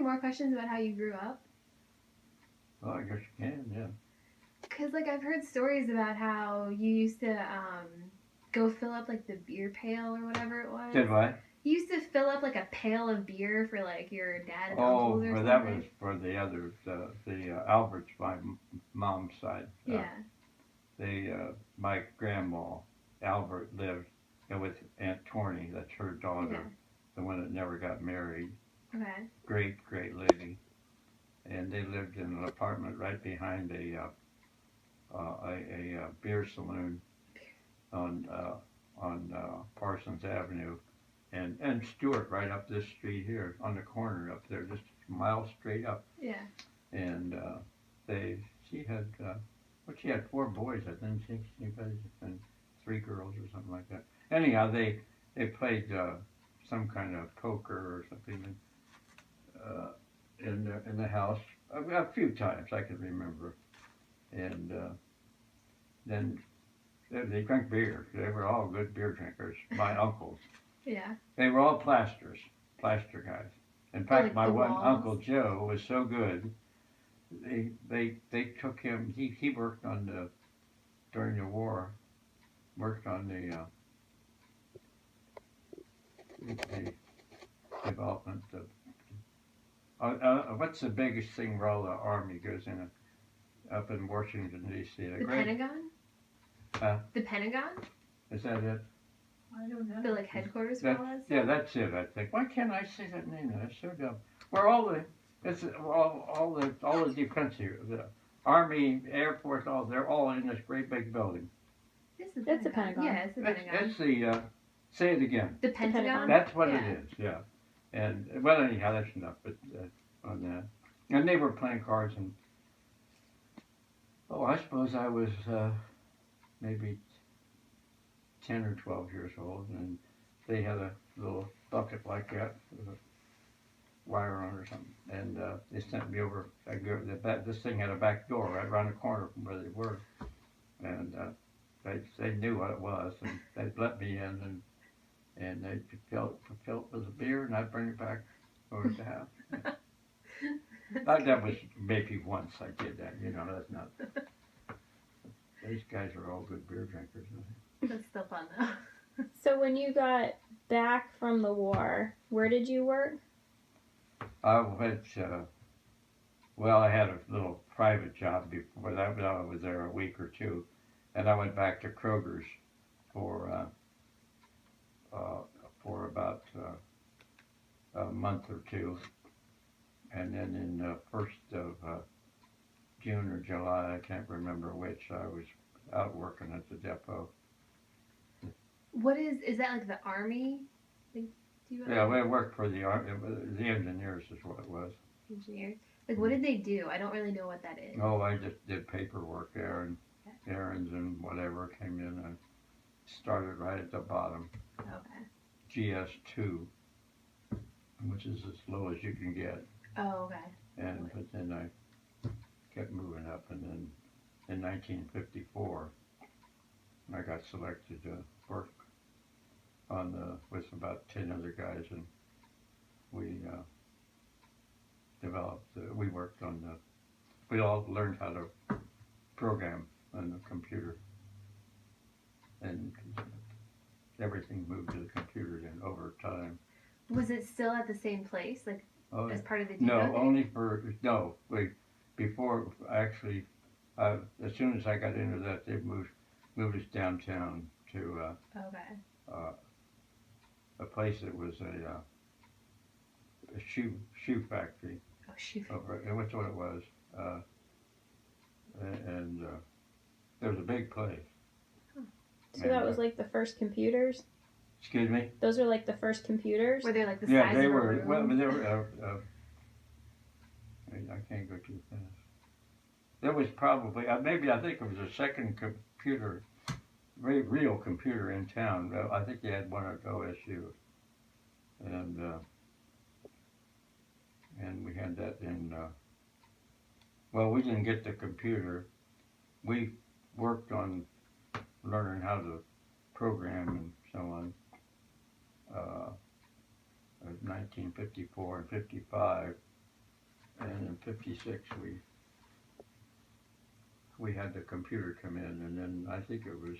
more questions about how you grew up? Well, I guess you can, yeah. Because, like, I've heard stories about how you used to go fill up, like, the beer pail or whatever it was. Did what? You used to fill up, like, a pail of beer for, like, your dad and Oh, uncles or well, something. that was for the others, the Alberts, my mom's side. Yeah. My grandma, Albert, lived with Aunt Torney, that's her daughter, Yeah. the one that never got married. Okay. Great lady. And they lived in an apartment right behind a beer saloon on Parsons Avenue, and Stewart right up this street here on the corner up there, just miles straight up. Yeah. And she had she had 4 boys, I think, and 3 girls or something like that. Anyhow, they played some kind of poker or something in the house a few times I can remember, and then they drank beer. They were all good beer drinkers. My uncles. Yeah. They were all plaster guys. In fact, like my the one walls? Uncle Joe was so good. They took him. He worked on during the war. Worked on the development of. What's the biggest thing where all the army goes in up in Washington D.C.? The Pentagon? The Pentagon? Is that it? I don't know. The, like, headquarters for all that stuff? Yeah, that's it. I think. Why can't I say that name? That's so dumb. Where all the defense here, the Army, Air Force, they're all in this great big building. It's the Pentagon. Yeah, it's the Pentagon. It's the say it again. The Pentagon. That's what it is. Yeah. And well, anyhow, that's enough. But on that, and they were playing cards, and I suppose I was maybe 10 or 12 years old, and they had a little bucket like that with a wire on or something, and they sent me over. This thing had a back door right around the corner from where they were, and they knew what it was, and they'd let me in, and they fill it with a beer, and I'd bring it back over to the house. That was maybe once I did that. That's not. These guys are all good beer drinkers. That's still fun though. So when you got back from the war, where did you work? I went. Well, I had a little private job before that, but I was there a week or two, and I went back to Kroger's for about a month or two, and then in the first of June or July, I can't remember which, I was out working at the depot. What is that, like the Army? Yeah, we worked for the engineers is what it was. Engineers. Like, what did they do? I don't really know what that is. Oh, I just did paperwork there, and errands and whatever came in. I started right at the bottom. Okay. GS2, which is as low as you can get. Oh, okay. But then I kept moving up, and then in 1954, I got selected to work with about 10 other guys, and we we worked on we all learned how to program on the computer, and everything moved to the computer then over time. Was it still at the same place, like as part of the depot? No, only before actually. As soon as I got into that, they moved us downtown to a place that was a shoe factory. Oh, shoe. That's what it was. And it was a big place. Huh. So that was like the first computers? Excuse me? Those are like the first computers? Were they like the size size they of were. a room? Well, they were. I can't go too fast. There was probably maybe I think it was the second computer, real computer in town. I think they had one at OSU, and we had that in. Well, we didn't get the computer. We worked on learning how to program and so on. 1954 and 55, And in '56 we had the computer come in, and then I think it was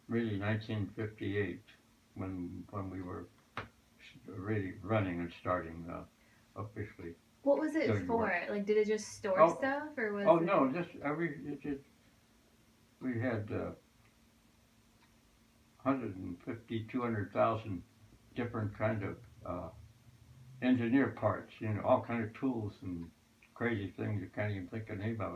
really 1958 when we were really running and starting officially. What was it Doing for? work. Like, did it just store Oh. stuff, or was Oh it? no, we had 150, 200,000 different kind of engineer parts, all kind of tools and crazy things you can't even think of the name of it.